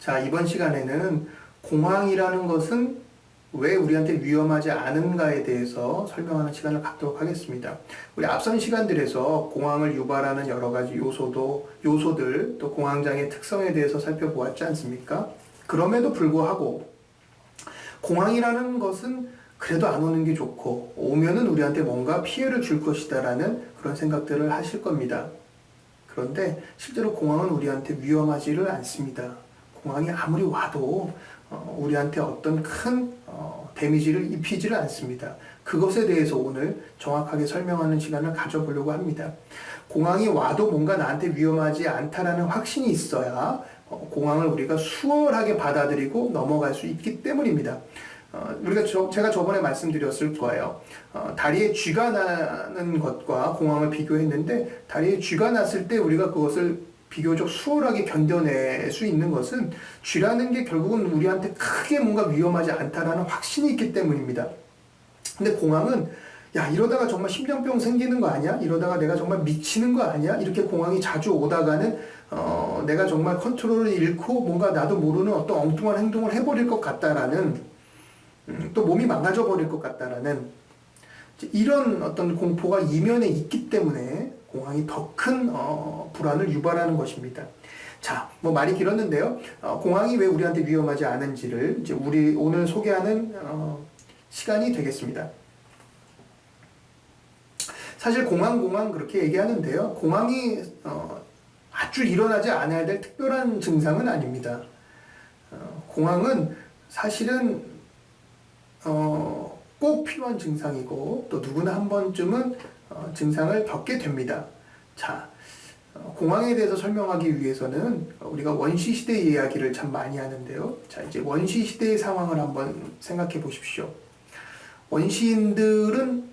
자, 이번 시간에는 공황이라는 것은 왜 우리한테 위험하지 않은가에 대해서 설명하는 시간을 갖도록 하겠습니다. 우리 앞선 시간들에서 공황을 유발하는 여러 가지 요소들, 또 공황장애 특성에 대해서 살펴보았지 않습니까? 그럼에도 불구하고 공황이라는 것은 그래도 안 오는 게 좋고, 오면은 우리한테 뭔가 피해를 줄 것이다라는 그런 생각들을 하실 겁니다. 그런데 실제로 공황은 우리한테 위험하지를 않습니다. 공황이 아무리 와도 우리한테 어떤 큰 데미지를 입히지를 않습니다. 그것에 대해서 오늘 정확하게 설명하는 시간을 가져보려고 합니다. 공황이 와도 뭔가 나한테 위험하지 않다라는 확신이 있어야 공황을 우리가 수월하게 받아들이고 넘어갈 수 있기 때문입니다. 제가 저번에 말씀드렸을 거예요. 다리에 쥐가 나는 것과 공황을 비교했는데, 다리에 쥐가 났을 때 우리가 그것을 비교적 수월하게 견뎌낼 수 있는 것은 쥐라는 게 결국은 우리한테 크게 뭔가 위험하지 않다라는 확신이 있기 때문입니다. 근데 공황은 야, 이러다가 정말 심장병 생기는 거 아니야? 이러다가 내가 정말 미치는 거 아니야? 이렇게 공황이 자주 오다가는 내가 정말 컨트롤을 잃고 뭔가 나도 모르는 어떤 엉뚱한 행동을 해버릴 것 같다라는, 또 몸이 망가져 버릴 것 같다라는 이런 어떤 공포가 이면에 있기 때문에 공황이 더 큰 불안을 유발하는 것입니다. 자, 뭐 말이 길었는데요. 공황이 왜 우리한테 위험하지 않은지를 이제 우리 오늘 소개하는 시간이 되겠습니다. 사실 공황 그렇게 얘기하는데요. 공황이 아주 일어나지 않아야 될 특별한 증상은 아닙니다. 공황은 사실은 꼭 필요한 증상이고, 또 누구나 한 번쯤은 증상을 겪게 됩니다. 자, 공황에 대해서 설명하기 위해서는 우리가 원시시대의 이야기를 참 많이 하는데요. 자, 이제 원시시대의 상황을 한번 생각해 보십시오. 원시인들은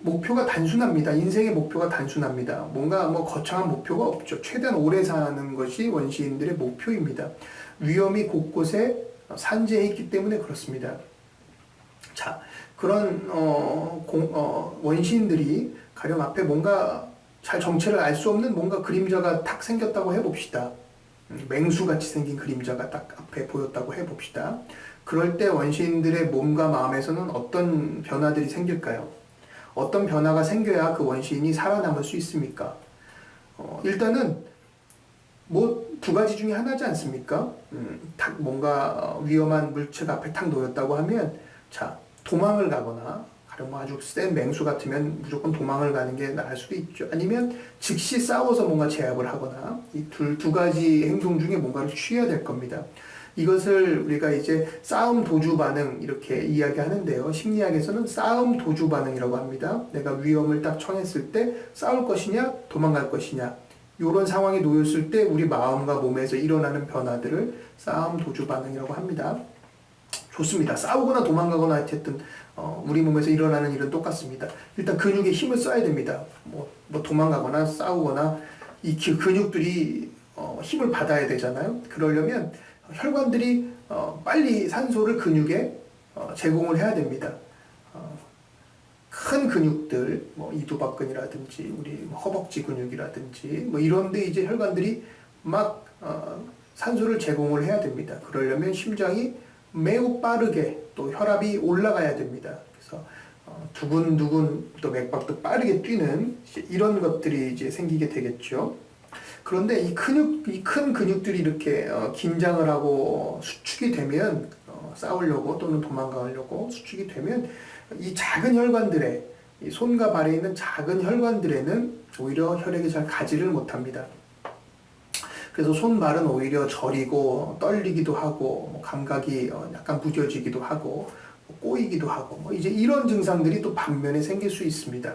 목표가 단순합니다. 인생의 목표가 단순합니다. 뭔가 뭐 거창한 목표가 없죠. 최대한 오래 사는 것이 원시인들의 목표입니다. 위험이 곳곳에 산재해 있기 때문에 그렇습니다. 자, 그런 원시인들이 가령 앞에 뭔가 잘 정체를 알 수 없는 뭔가 그림자가 탁 생겼다고 해봅시다. 맹수같이 생긴 그림자가 딱 앞에 보였다고 해봅시다. 그럴 때 원시인들의 몸과 마음에서는 어떤 변화들이 생길까요? 어떤 변화가 생겨야 그 원시인이 살아남을 수 있습니까? 일단은 뭐 두 가지 중에 하나지 않습니까? 탁 뭔가 위험한 물체가 앞에 탁 놓였다고 하면, 자, 도망을 가거나, 가령 뭐 아주 센 맹수 같으면 무조건 도망을 가는 게 나을 수도 있죠. 아니면 즉시 싸워서 뭔가 제압을 하거나, 이 두 가지 행동 중에 뭔가를 취해야 될 겁니다. 이것을 우리가 이제 싸움 도주 반응 이렇게 이야기하는데요. 심리학에서는 싸움 도주 반응이라고 합니다. 내가 위험을 딱 처했을 때 싸울 것이냐 도망갈 것이냐, 이런 상황에 놓였을 때 우리 마음과 몸에서 일어나는 변화들을 싸움 도주 반응이라고 합니다. 좋습니다. 싸우거나 도망가거나 어쨌든 우리 몸에서 일어나는 일은 똑같습니다. 일단 근육에 힘을 써야 됩니다. 뭐 도망가거나 싸우거나 이 근육들이 힘을 받아야 되잖아요. 그러려면 혈관들이 빨리 산소를 근육에 제공을 해야 됩니다. 큰 근육들, 뭐 이두박근이라든지 우리 허벅지 근육이라든지 뭐 이런데 이제 혈관들이 막 산소를 제공을 해야 됩니다. 그러려면 심장이 매우 빠르게 또 혈압이 올라가야 됩니다. 그래서 두근두근 또 맥박도 빠르게 뛰는 이런 것들이 이제 생기게 되겠죠. 그런데 이 큰 근육들이 이렇게 긴장을 하고 수축이 되면, 싸우려고 또는 도망가려고 수축이 되면 이 작은 혈관들에, 이 손과 발에 있는 작은 혈관들에는 오히려 혈액이 잘 가지를 못합니다. 그래서 손발은 오히려 저리고 떨리기도 하고, 감각이 약간 무뎌지기도 하고, 꼬이기도 하고, 이제 이런 증상들이 또 반면에 생길 수 있습니다.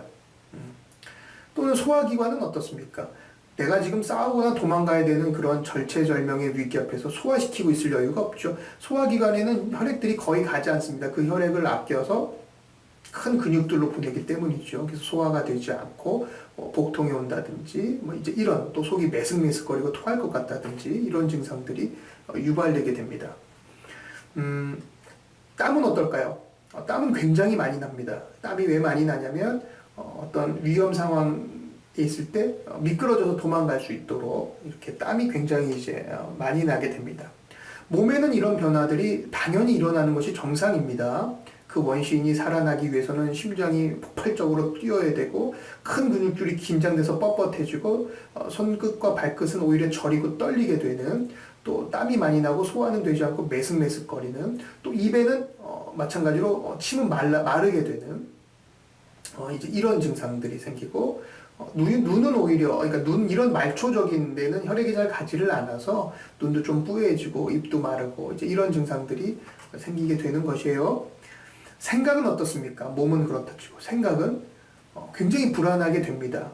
또는 소화기관은 어떻습니까? 내가 지금 싸우거나 도망가야 되는 그런 절체절명의 위기 앞에서 소화시키고 있을 여유가 없죠. 소화기관에는 혈액들이 거의 가지 않습니다. 그 혈액을 아껴서 큰 근육들로 보내기 때문이죠. 그래서 소화가 되지 않고 복통이 온다든지, 이제 이런, 또 속이 메슥메슥거리고 토할 것 같다든지 이런 증상들이 유발되게 됩니다. 땀은 어떨까요? 땀은 굉장히 많이 납니다. 땀이 왜 많이 나냐면 어떤 위험 상황에 있을 때 미끄러져서 도망갈 수 있도록 이렇게 땀이 굉장히 이제 많이 나게 됩니다. 몸에는 이런 변화들이 당연히 일어나는 것이 정상입니다. 그 원시인이 살아나기 위해서는 심장이 폭발적으로 뛰어야 되고 큰 근육줄이 긴장돼서 뻣뻣해지고 손끝과 발끝은 오히려 저리고 떨리게 되는, 또 땀이 많이 나고 소화는 되지 않고 메슥메슥거리는, 또 입에는 마찬가지로 침은 마르게 되는 이제 이런 증상들이 생기고, 눈은 오히려, 그러니까 눈 이런 말초적인 데는 혈액이 잘 가지를 않아서 눈도 좀 뿌얘지고 입도 마르고 이제 이런 증상들이 생기게 되는 것이에요. 생각은 어떻습니까? 몸은 그렇다 치고 생각은 굉장히 불안하게 됩니다.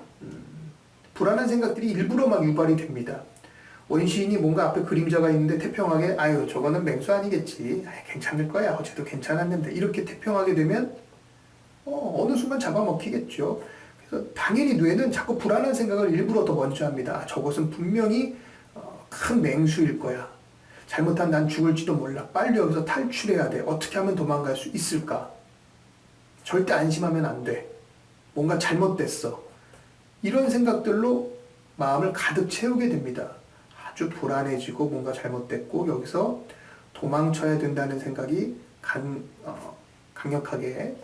불안한 생각들이 일부러 막 유발이 됩니다. 원시인이 뭔가 앞에 그림자가 있는데 태평하게 아유 저거는 맹수 아니겠지, 괜찮을 거야, 어제도 괜찮았는데, 이렇게 태평하게 되면 어느 순간 잡아먹히겠죠. 그래서 당연히 뇌는 자꾸 불안한 생각을 일부러 더 먼저 합니다. 아, 저것은 분명히 큰 맹수일 거야. 잘못하면 난 죽을지도 몰라. 빨리 여기서 탈출해야 돼. 어떻게 하면 도망갈 수 있을까? 절대 안심하면 안 돼. 뭔가 잘못됐어. 이런 생각들로 마음을 가득 채우게 됩니다. 아주 불안해지고 뭔가 잘못됐고 여기서 도망쳐야 된다는 생각이 강력하게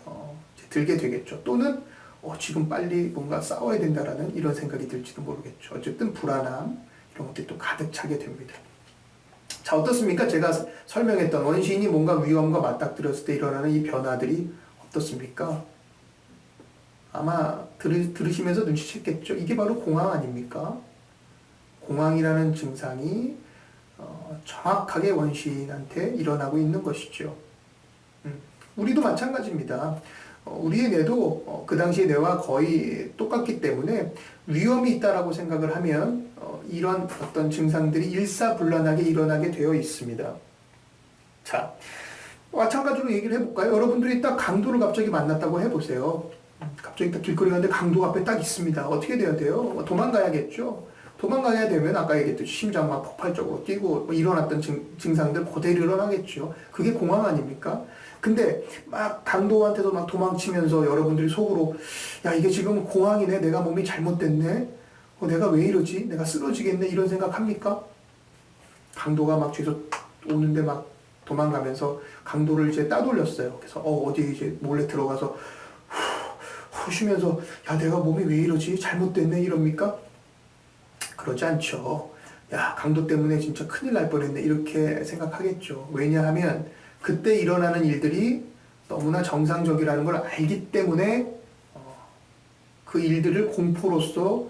들게 되겠죠. 또는 지금 빨리 뭔가 싸워야 된다라는 이런 생각이 들지도 모르겠죠. 어쨌든 불안함 이런 것들이 또 가득 차게 됩니다. 자, 어떻습니까? 제가 설명했던 원시인이 뭔가 위험과 맞닥뜨렸을 때 일어나는 이 변화들이 어떻습니까? 아마 들으시면서 눈치챘겠죠? 이게 바로 공황 아닙니까? 공황이라는 증상이 정확하게 원시인한테 일어나고 있는 것이죠. 우리도 마찬가지입니다. 우리의 뇌도 그 당시의 뇌와 거의 똑같기 때문에 위험이 있다라고 생각을 하면 이런 어떤 증상들이 일사불란하게 일어나게 되어 있습니다. 자, 마찬가지로 얘기를 해볼까요? 여러분들이 딱 강도를 갑자기 만났다고 해보세요. 갑자기 딱 길거리 가는데 강도가 앞에 딱 있습니다. 어떻게 돼야 돼요? 도망가야겠죠? 도망가야 되면 아까 얘기했듯이 심장 막 폭발적으로 뛰고 일어났던 증상들 그대로 일어나겠죠. 그게 공황 아닙니까? 근데 막 강도한테도 막 도망치면서 여러분들이 속으로 야 이게 지금 공황이네, 내가 몸이 잘못됐네, 내가 왜 이러지, 내가 쓰러지겠네, 이런 생각합니까? 강도가 막 뒤에서 오는데 막 도망가면서 강도를 이제 따돌렸어요. 그래서 어디 이제 몰래 들어가서 후 쉬면서 야 내가 몸이 왜 이러지, 잘못됐네, 이럽니까? 그러지 않죠. 야 강도 때문에 진짜 큰일 날 뻔했네, 이렇게 생각하겠죠. 왜냐하면 그때 일어나는 일들이 너무나 정상적이라는 걸 알기 때문에 그 일들을 공포로서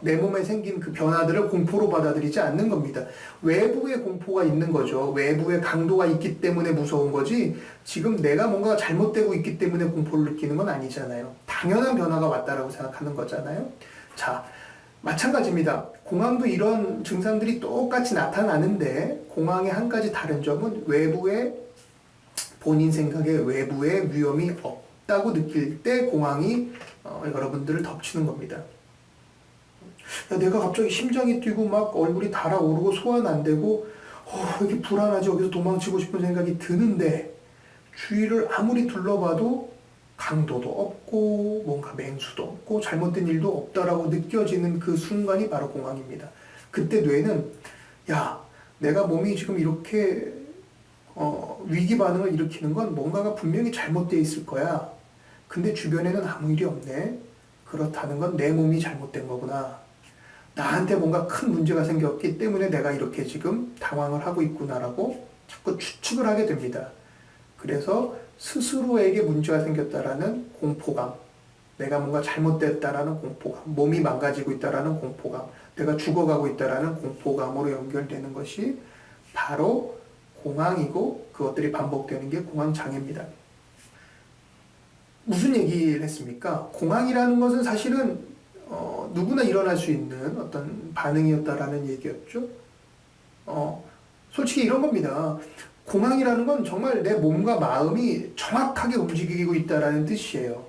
내 몸에 생긴 그 변화들을 공포로 받아들이지 않는 겁니다. 외부의 공포가 있는 거죠. 외부의 강도가 있기 때문에 무서운 거지 지금 내가 뭔가 잘못되고 있기 때문에 공포를 느끼는 건 아니잖아요. 당연한 변화가 왔다라고 생각하는 거잖아요. 자, 마찬가지입니다. 공황도 이런 증상들이 똑같이 나타나는데 공황의 한 가지 다른 점은 외부의 본인 생각에 외부의 위험이 없다고 느낄 때 공황이 여러분들을 덮치는 겁니다. 야, 내가 갑자기 심장이 뛰고 막 얼굴이 달아오르고 소화는 안 되고 이렇게 불안하지, 여기서 도망치고 싶은 생각이 드는데 주위를 아무리 둘러봐도 강도도 없고 뭔가 맹수도 없고 잘못된 일도 없다라고 느껴지는 그 순간이 바로 공황입니다. 그때 뇌는 야 내가 몸이 지금 이렇게 위기 반응을 일으키는 건 뭔가가 분명히 잘못되어 있을 거야. 근데 주변에는 아무 일이 없네. 그렇다는 건 내 몸이 잘못된 거구나. 나한테 뭔가 큰 문제가 생겼기 때문에 내가 이렇게 지금 당황을 하고 있구나라고 자꾸 추측을 하게 됩니다. 그래서 스스로에게 문제가 생겼다라는 공포감, 내가 뭔가 잘못됐다라는 공포감, 몸이 망가지고 있다라는 공포감, 내가 죽어가고 있다라는 공포감으로 연결되는 것이 바로 공황이고 그것들이 반복되는 게 공황장애입니다. 무슨 얘기를 했습니까? 공황이라는 것은 사실은 누구나 일어날 수 있는 어떤 반응이었다라는 얘기였죠. 솔직히 이런 겁니다. 공황이라는 건 정말 내 몸과 마음이 정확하게 움직이고 있다라는 뜻이에요.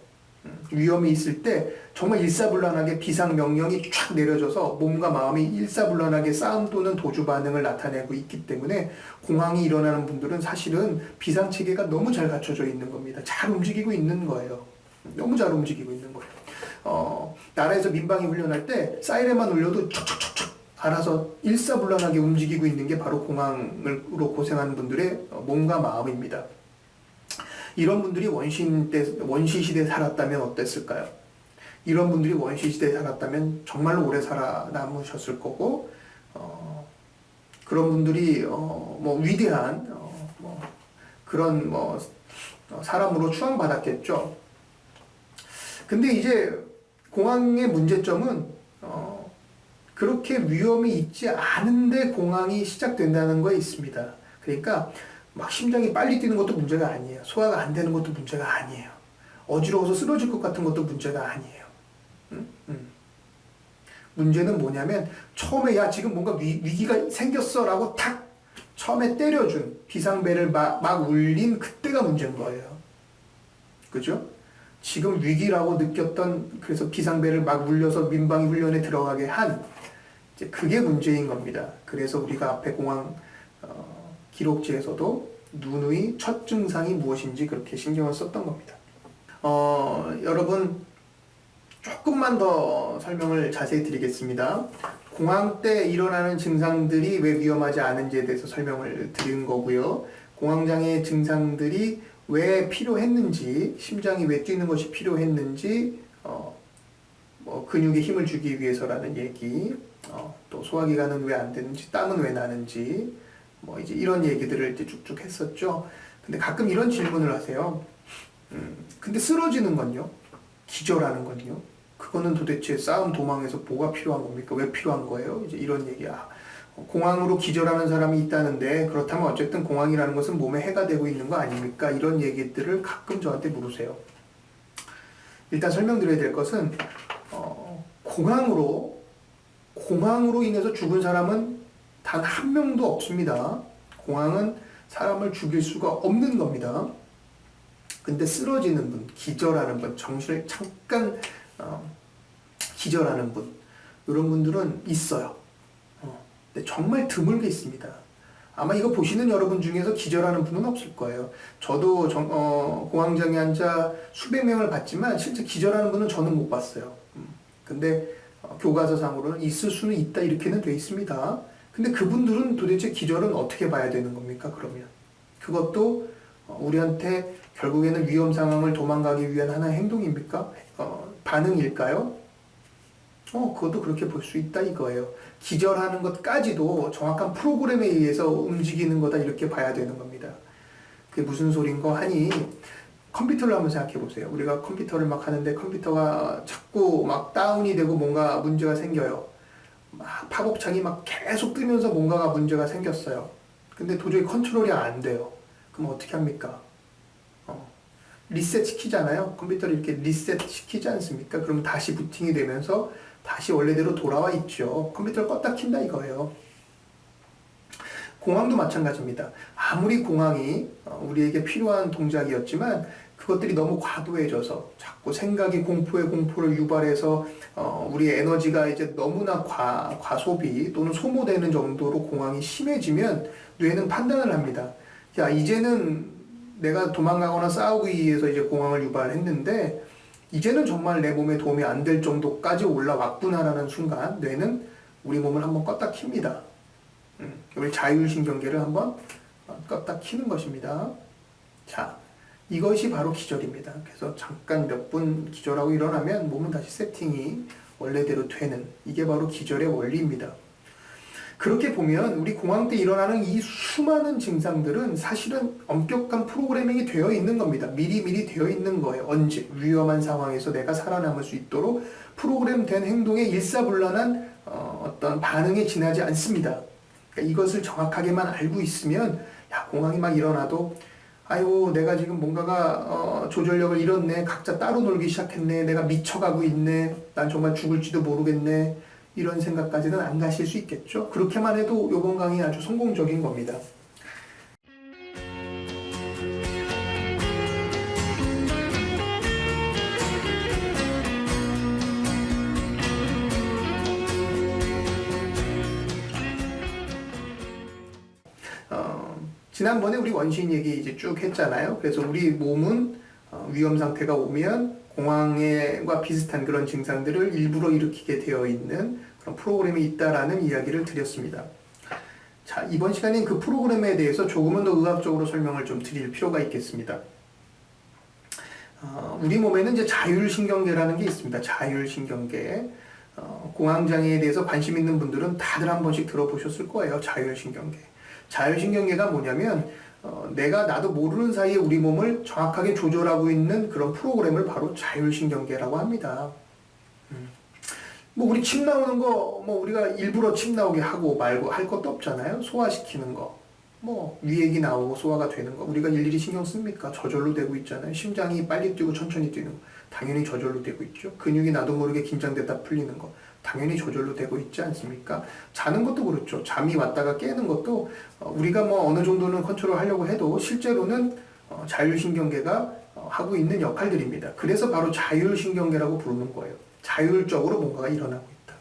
위험이 있을 때 정말 일사불란하게 비상명령이 쫙 내려져서 몸과 마음이 일사불란하게 싸움 또는 도주 반응을 나타내고 있기 때문에 공황이 일어나는 분들은 사실은 비상체계가 너무 잘 갖춰져 있는 겁니다. 잘 움직이고 있는 거예요. 너무 잘 움직이고 있는 거예요. 나라에서 민방위 훈련할 때 사이렌만 울려도 촉촉촉촉 알아서 일사불란하게 움직이고 있는 게 바로 공황으로 고생하는 분들의 몸과 마음입니다. 이런 분들이 원시 시대에 살았다면 어땠을까요? 이런 분들이 원시 시대에 살았다면 정말로 오래 살아남으셨을 거고, 그런 분들이 뭐 위대한 그런 사람으로 추앙받았겠죠. 근데 이제 공황의 문제점은 그렇게 위험이 있지 않은데 공황이 시작된다는 거에 있습니다. 그러니까 막 심장이 빨리 뛰는 것도 문제가 아니에요. 소화가 안 되는 것도 문제가 아니에요. 어지러워서 쓰러질 것 같은 것도 문제가 아니에요. 문제는 뭐냐면 처음에 야 지금 뭔가 위기가 생겼어 라고 탁 처음에 때려준 비상벨을 막 울린 그때가 문제인 거예요. 그죠? 지금 위기라고 느꼈던 그래서 비상벨을 막 울려서 민방위 훈련에 들어가게 한 이제 그게 문제인 겁니다. 그래서 우리가 앞에 공황 기록지에서도 누누이 첫 증상이 무엇인지 그렇게 신경을 썼던 겁니다. 여러분 조금만 더 설명을 자세히 드리겠습니다. 공황 때 일어나는 증상들이 왜 위험하지 않은지에 대해서 설명을 드린 거고요. 공황장애 증상들이 왜 필요했는지, 심장이 왜 뛰는 것이 필요했는지, 근육에 힘을 주기 위해서라는 얘기, 또 소화기관은 왜 안 되는지, 땀은 왜 나는지, 이제 이런 얘기들을 이제 쭉쭉 했었죠. 근데 가끔 이런 질문을 하세요. 근데 쓰러지는 건요? 기절하는 건요? 그거는 도대체 싸움 도망에서 뭐가 필요한 겁니까? 왜 필요한 거예요? 이제 이런 얘기야. 공황으로 기절하는 사람이 있다는데 그렇다면 어쨌든 공황이라는 것은 몸에 해가 되고 있는 거 아닙니까? 이런 얘기들을 가끔 저한테 물으세요. 일단 설명드려야 될 것은 공황으로 인해서 죽은 사람은 단 한 명도 없습니다. 공황은 사람을 죽일 수가 없는 겁니다. 근데 쓰러지는 분, 기절하는 분, 정신을 잠깐 기절하는 분, 이런 분들은 있어요. 근데 정말 드물게 있습니다. 아마 이거 보시는 여러분 중에서 기절하는 분은 없을 거예요. 저도 공황장애 환자 수백 명을 봤지만 실제 기절하는 분은 저는 못 봤어요. 근데 교과서상으로는 있을 수는 있다 이렇게는 돼 있습니다. 근데 그분들은 도대체 기절은 어떻게 봐야 되는 겁니까? 그러면 그것도 우리한테 결국에는 위험 상황을 도망가기 위한 하나의 행동입니까? 반응일까요? 그것도 그렇게 볼 수 있다 이거예요. 기절하는 것까지도 정확한 프로그램에 의해서 움직이는 거다 이렇게 봐야 되는 겁니다. 그게 무슨 소린가 하니 컴퓨터를 한번 생각해 보세요. 우리가 컴퓨터를 막 하는데 컴퓨터가 자꾸 막 다운이 되고 뭔가 문제가 생겨요. 막 팝업창이 막 계속 뜨면서 뭔가가 문제가 생겼어요. 근데 도저히 컨트롤이 안 돼요. 그럼 어떻게 합니까? 리셋 시키잖아요. 컴퓨터를 이렇게 리셋 시키지 않습니까? 그럼 다시 부팅이 되면서 다시 원래대로 돌아와 있죠. 컴퓨터를 껐다 킨다 이거예요. 공황도 마찬가지입니다. 아무리 공황이 우리에게 필요한 동작이었지만 그것들이 너무 과도해져서 자꾸 생각이 공포에 공포를 유발해서 우리의 에너지가 이제 너무나 과소비 또는 소모되는 정도로 공황이 심해지면 뇌는 판단을 합니다. 야, 이제는 내가 도망가거나 싸우기 위해서 이제 공황을 유발했는데 이제는 정말 내 몸에 도움이 안 될 정도까지 올라왔구나라는 순간 뇌는 우리 몸을 한번 껐다 킵니다. 우리 자율신경계를 한번 껐다 키는 것입니다. 자, 이것이 바로 기절입니다. 그래서 잠깐 몇 분 기절하고 일어나면 몸은 다시 세팅이 원래대로 되는 이게 바로 기절의 원리입니다. 그렇게 보면 우리 공황 때 일어나는 이 수많은 증상들은 사실은 엄격한 프로그래밍이 되어 있는 겁니다. 미리미리 되어 있는 거예요. 언제 위험한 상황에서 내가 살아남을 수 있도록 프로그램된 행동에 일사불란한 어떤 반응에 지나지 않습니다. 그러니까 이것을 정확하게만 알고 있으면 야, 공황이 막 일어나도 아이고 내가 지금 뭔가가 조절력을 잃었네, 각자 따로 놀기 시작했네, 내가 미쳐가고 있네, 난 정말 죽을지도 모르겠네, 이런 생각까지는 안 가실 수 있겠죠. 그렇게만 해도 이번 강의 아주 성공적인 겁니다. 지난번에 우리 원시인 얘기 이제 쭉 했잖아요. 그래서 우리 몸은 위험 상태가 오면 공황과 비슷한 그런 증상들을 일부러 일으키게 되어 있는 그런 프로그램이 있다라는 이야기를 드렸습니다. 자, 이번 시간엔 그 프로그램에 대해서 조금은 더 의학적으로 설명을 좀 드릴 필요가 있겠습니다. 우리 몸에는 이제 자율신경계라는 게 있습니다. 자율신경계. 공황장애에 대해서 관심 있는 분들은 다들 한 번씩 들어보셨을 거예요. 자율신경계. 자율신경계가 뭐냐면 내가 나도 모르는 사이에 우리 몸을 정확하게 조절하고 있는 그런 프로그램을 바로 자율신경계라고 합니다. 뭐 우리 침 나오는 거 뭐 우리가 일부러 침 나오게 하고 말고 할 것도 없잖아요. 소화시키는 거, 뭐 위액이 나오고 소화가 되는 거 우리가 일일이 신경 씁니까? 저절로 되고 있잖아요. 심장이 빨리 뛰고 천천히 뛰는 거 당연히 저절로 되고 있죠. 근육이 나도 모르게 긴장됐다 풀리는 거 당연히 저절로 되고 있지 않습니까? 자는 것도 그렇죠. 잠이 왔다가 깨는 것도 우리가 뭐 어느 정도는 컨트롤 하려고 해도 실제로는 자율신경계가 하고 있는 역할들입니다. 그래서 바로 자율신경계라고 부르는 거예요. 자율적으로 뭔가가 일어나고 있다.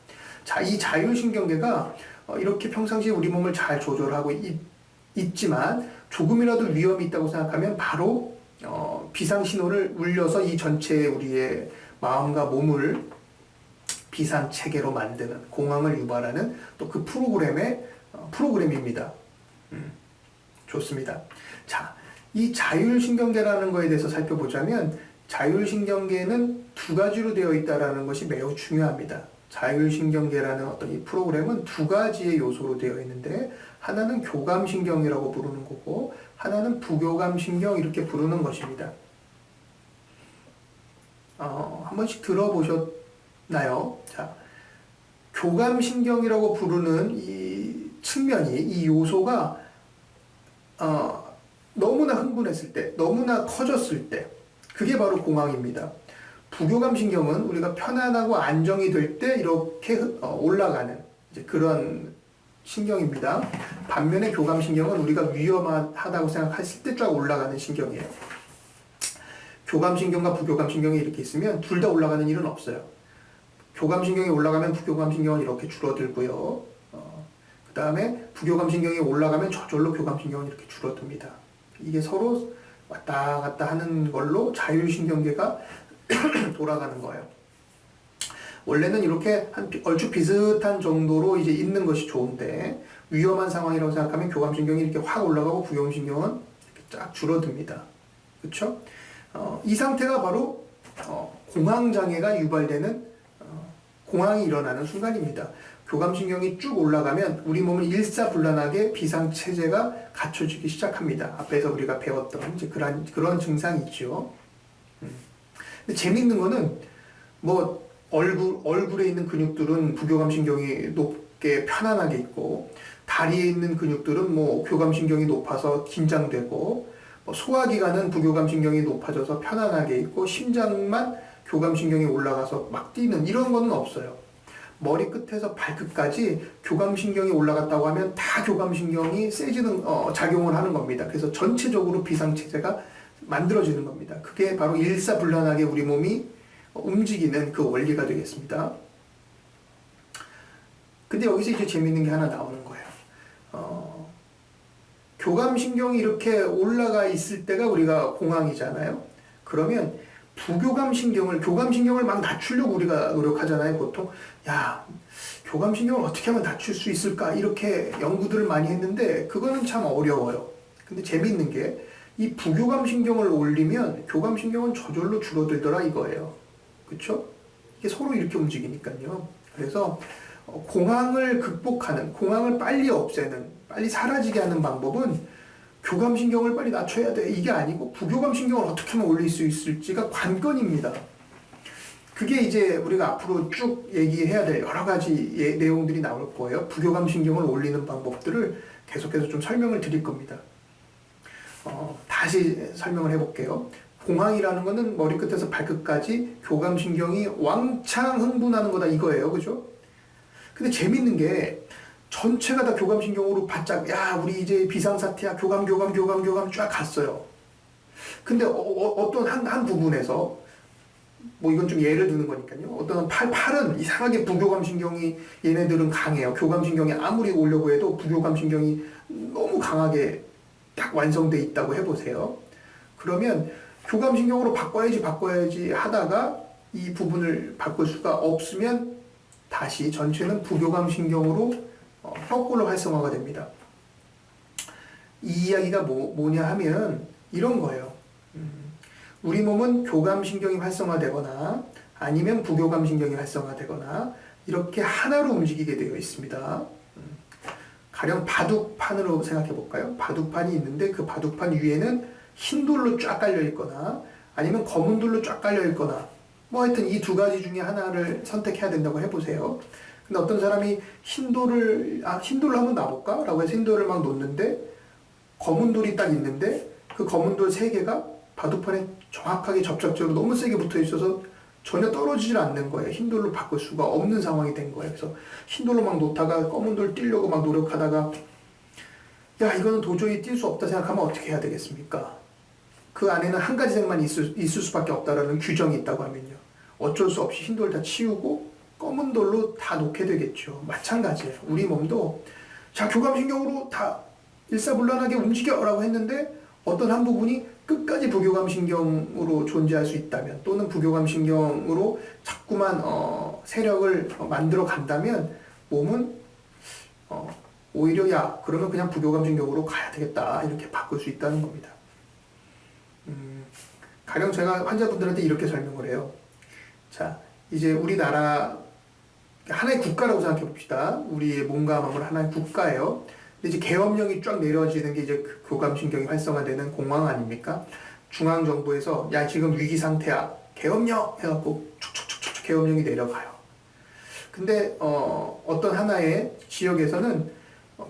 자, 이 자율신경계가 이렇게 평상시에 우리 몸을 잘 조절하고 있지만 조금이라도 위험이 있다고 생각하면 바로 비상신호를 울려서 이 전체 우리의 마음과 몸을 비상체계로 만드는 공황을 유발하는 또 그 프로그램입니다. 좋습니다. 자, 이 자율신경계라는 거에 대해서 살펴보자면 자율신경계는 두 가지로 되어 있다는 것이 매우 중요합니다. 자율신경계라는 어떤 이 프로그램은 두 가지의 요소로 되어 있는데 하나는 교감신경이라고 부르는 거고 하나는 부교감신경 이렇게 부르는 것입니다. 한 번씩 들어보셨나요? 자, 교감신경이라고 부르는 이 측면이 이 요소가 너무나 흥분했을 때, 너무나 커졌을 때 그게 바로 공황입니다. 부교감신경은 우리가 편안하고 안정이 될 때 이렇게 올라가는 이제 그런 신경입니다. 반면에 교감신경은 우리가 위험하다고 생각했을 때 쫙 올라가는 신경이에요. 교감신경과 부교감신경이 이렇게 있으면 둘 다 올라가는 일은 없어요. 교감신경이 올라가면 부교감신경은 이렇게 줄어들고요. 그 다음에 부교감신경이 올라가면 저절로 교감신경은 이렇게 줄어듭니다. 이게 서로 왔다 갔다 하는 걸로 자율신경계가 돌아가는 거예요. 원래는 이렇게 얼추 비슷한 정도로 이제 있는 것이 좋은데 위험한 상황이라고 생각하면 교감신경이 이렇게 확 올라가고 부교감신경은 이렇게 쫙 줄어듭니다. 그렇죠? 이 상태가 바로 공황장애가 유발되는 공황이 일어나는 순간입니다. 교감신경이 쭉 올라가면 우리 몸은 일사불란하게 비상체제가 갖춰지기 시작합니다. 앞에서 우리가 배웠던 이제 그런 증상이 있죠. 근데 재밌는 거는 뭐 얼굴에 있는 근육들은 부교감신경이 높게 편안하게 있고 다리에 있는 근육들은 뭐 교감신경이 높아서 긴장되고 뭐 소화기관은 부교감신경이 높아져서 편안하게 있고 심장만 교감신경이 올라가서 막 뛰는 이런 거는 없어요. 머리 끝에서 발끝까지 교감신경이 올라갔다고 하면 다 교감신경이 세지는 작용을 하는 겁니다. 그래서 전체적으로 비상체제가 만들어지는 겁니다. 그게 바로 일사불란하게 우리 몸이 움직이는 그 원리가 되겠습니다. 근데 여기서 이제 재밌는 게 하나 나오는 거예요. 교감신경이 이렇게 올라가 있을 때가 우리가 공황이잖아요. 그러면 교감신경을 막 낮추려고 우리가 노력하잖아요. 보통 야, 교감신경을 어떻게 하면 낮출 수 있을까 이렇게 연구들을 많이 했는데 그거는 참 어려워요. 근데 재밌는 게 이 부교감신경을 올리면 교감신경은 저절로 줄어들더라 이거예요. 그렇죠? 이게 서로 이렇게 움직이니까요. 그래서 공황을 극복하는, 공황을 빨리 없애는, 빨리 사라지게 하는 방법은 교감신경을 빨리 낮춰야 돼 이게 아니고 부교감신경을 어떻게 하면 올릴 수 있을지가 관건입니다. 그게 이제 우리가 앞으로 쭉 얘기해야 될 여러 가지 내용들이 나올 거예요. 부교감신경을 올리는 방법들을 계속해서 좀 설명을 드릴 겁니다. 다시 설명을 해볼게요. 공황이라는 거는 머리끝에서 발끝까지 교감신경이 왕창 흥분하는 거다 이거예요. 그죠? 근데 재밌는 게 전체가 다 교감신경으로 바짝 야 우리 이제 비상사태야 교감 쫙 갔어요. 근데 어떤 한 부분에서 뭐 이건 좀 예를 드는 거니까요. 어떤 팔은 이상하게 부교감신경이 얘네들은 강해요. 교감신경이 아무리 오려고 해도 부교감신경이 너무 강하게 딱 완성돼 있다고 해보세요. 그러면 교감신경으로 바꿔야지 하다가 이 부분을 바꿀 수가 없으면 다시 전체는 부교감 신경으로 거꾸로 활성화가 됩니다. 이 이야기가 뭐냐 하면 이런 거예요. 우리 몸은 교감신경이 활성화되거나 아니면 부교감신경이 활성화되거나 이렇게 하나로 움직이게 되어 있습니다. 가령 바둑판으로 생각해 볼까요? 바둑판이 있는데 그 바둑판 위에는 흰 돌로 쫙 깔려 있거나 아니면 검은 돌로 쫙 깔려 있거나 뭐 하여튼 이 두 가지 중에 하나를 선택해야 된다고 해보세요. 근데 어떤 사람이 흰 돌을 한번 놔볼까? 라고 해서 흰 돌을 막 놓는데 검은 돌이 딱 있는데 그 검은 돌 세 개가 바둑판에 정확하게 접착적으로 너무 세게 붙어 있어서 전혀 떨어지질 않는 거예요. 흰 돌로 바꿀 수가 없는 상황이 된 거예요. 그래서 흰 돌로 막 놓다가 검은 돌 띄려고 막 노력하다가 야 이거는 도저히 뛸 수 없다 생각하면 어떻게 해야 되겠습니까? 그 안에는 한 가지 색만 있을 수밖에 없다라는 규정이 있다고 하면요. 어쩔 수 없이 흰 돌 다 치우고 검은 돌로 다 놓게 되겠죠. 마찬가지예요. 우리 몸도 자 교감신경으로 다 일사불란하게 움직여라고 했는데 어떤 한 부분이 끝까지 부교감신경으로 존재할 수 있다면 또는 부교감신경으로 자꾸만 세력을 만들어 간다면 몸은 오히려 야 그러면 그냥 부교감신경으로 가야 되겠다 이렇게 바꿀 수 있다는 겁니다. 가령 제가 환자분들한테 이렇게 설명을 해요. 자 이제 우리나라 하나의 국가라고 생각해 봅시다. 우리의 몸과 마음을 하나의 국가예요. 근데 이제 계엄령이 쫙 내려지는 게 이제 그 교감신경이 활성화되는 공황 아닙니까? 중앙정부에서 야 지금 위기 상태야 계엄령 해갖고 촉촉촉촉 계엄령이 내려가요. 근데 어떤 하나의 지역에서는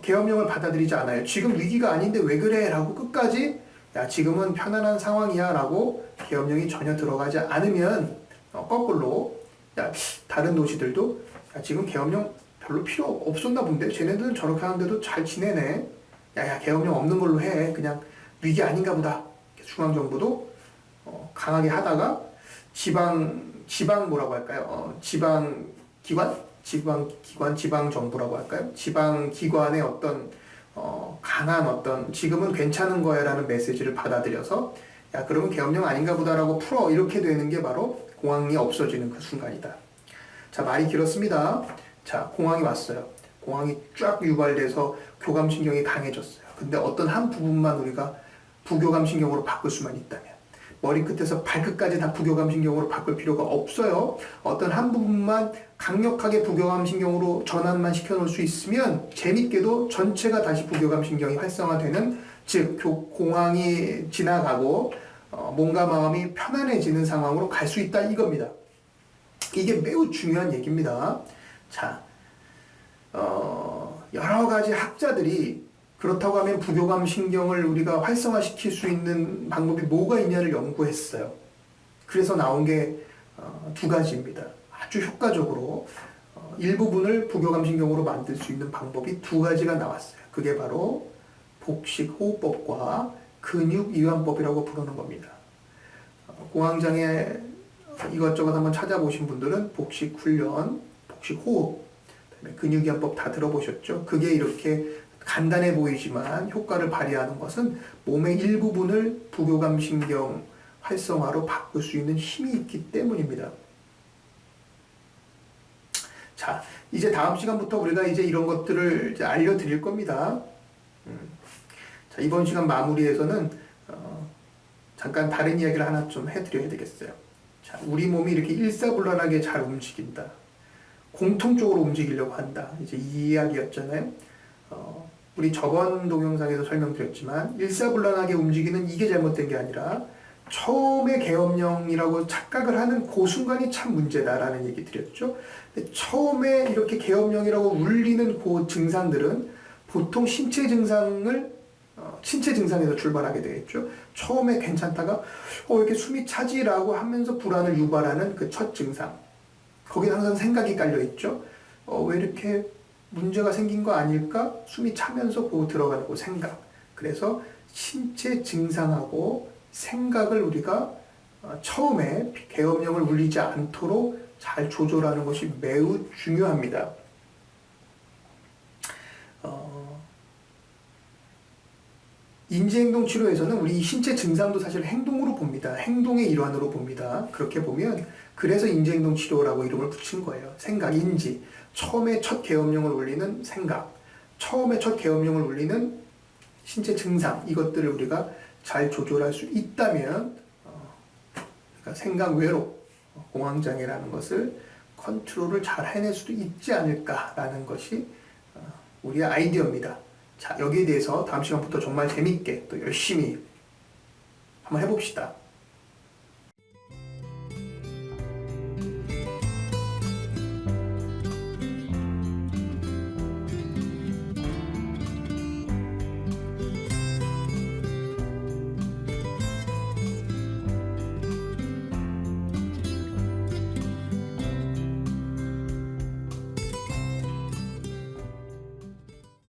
계엄령을 받아들이지 않아요. 지금 위기가 아닌데 왜 그래? 라고 끝까지 야 지금은 편안한 상황이야 라고 계엄령이 전혀 들어가지 않으면 거꾸로 야 다른 도시들도 야 지금 계엄령 별로 필요 없었나 본데 쟤네들은 저렇게 하는데도 잘 지내네. 야야 계엄령 없는 걸로 해. 그냥 위기 아닌가 보다. 중앙정부도 강하게 하다가 지방 뭐라고 할까요? 지방 정부라고 할까요? 지방 기관의 어떤 강한 어떤 지금은 괜찮은 거야라는 메시지를 받아들여서 야 그러면 계엄령 아닌가 보다라고 풀어 이렇게 되는 게 바로 공황이 없어지는 그 순간이다. 자 말이 길었습니다. 자 공황이 왔어요. 공황이 쫙 유발돼서 교감신경이 강해졌어요. 근데 어떤 한 부분만 우리가 부교감신경으로 바꿀 수만 있다면 머리끝에서 발끝까지 다 부교감신경으로 바꿀 필요가 없어요. 어떤 한 부분만 강력하게 부교감신경으로 전환만 시켜놓을 수 있으면 재밌게도 전체가 다시 부교감신경이 활성화되는 즉 공황이 지나가고 몸과 마음이 편안해지는 상황으로 갈 수 있다 이겁니다. 이게 매우 중요한 얘기입니다. 자, 여러 가지 학자들이 그렇다고 하면 부교감 신경을 우리가 활성화시킬 수 있는 방법이 뭐가 있냐를 연구했어요. 그래서 나온 게 두 가지입니다. 아주 효과적으로 일부분을 부교감 신경으로 만들 수 있는 방법이 두 가지가 나왔어요. 그게 바로 복식호흡법과 근육이완법이라고 부르는 겁니다. 공황장애 이것저것 한번 찾아보신 분들은 복식훈련, 복식호흡, 그다음에 근육이완법 다 들어보셨죠? 그게 이렇게 간단해 보이지만 효과를 발휘하는 것은 몸의 일부분을 부교감신경 활성화로 바꿀 수 있는 힘이 있기 때문입니다. 자, 이제 다음 시간부터 우리가 이제 이런 것들을 이제 알려드릴 겁니다. 자, 이번 시간 마무리에서는 잠깐 다른 이야기를 하나 좀 해드려야 되겠어요. 자, 우리 몸이 이렇게 일사불란하게 잘 움직인다. 공통적으로 움직이려고 한다. 이제 이 이야기였잖아요. 우리 저번 동영상에서 설명드렸지만 일사불란하게 움직이는 이게 잘못된 게 아니라 처음에 계엄령이라고 착각을 하는 그 순간이 참 문제다라는 얘기 드렸죠. 근데 처음에 이렇게 계엄령이라고 울리는 그 증상들은 보통 신체 증상에서 출발하게 되겠죠. 처음에 괜찮다가 왜 이렇게 숨이 차지라고 하면서 불안을 유발하는 그 첫 증상. 거기에 항상 생각이 깔려 있죠. 왜 이렇게 문제가 생긴 거 아닐까? 숨이 차면서 그 들어가는 그 생각. 그래서 신체 증상하고 생각을 우리가 처음에 계엄령을 울리지 않도록 잘 조절하는 것이 매우 중요합니다. 인지행동 치료에서는 우리 신체 증상도 사실 행동으로 봅니다. 행동의 일환으로 봅니다. 그렇게 보면 그래서 인지행동 치료라고 이름을 붙인 거예요. 생각, 인지. 처음에 첫 계엄령을 울리는 생각, 처음에 첫 계엄령을 울리는 신체 증상, 이것들을 우리가 잘 조절할 수 있다면 그러니까 생각 외로 공황장애라는 것을 컨트롤을 잘 해낼 수도 있지 않을까라는 것이 우리의 아이디어입니다. 자, 여기에 대해서 다음 시간부터 정말 재밌게 또 열심히 한번 해봅시다.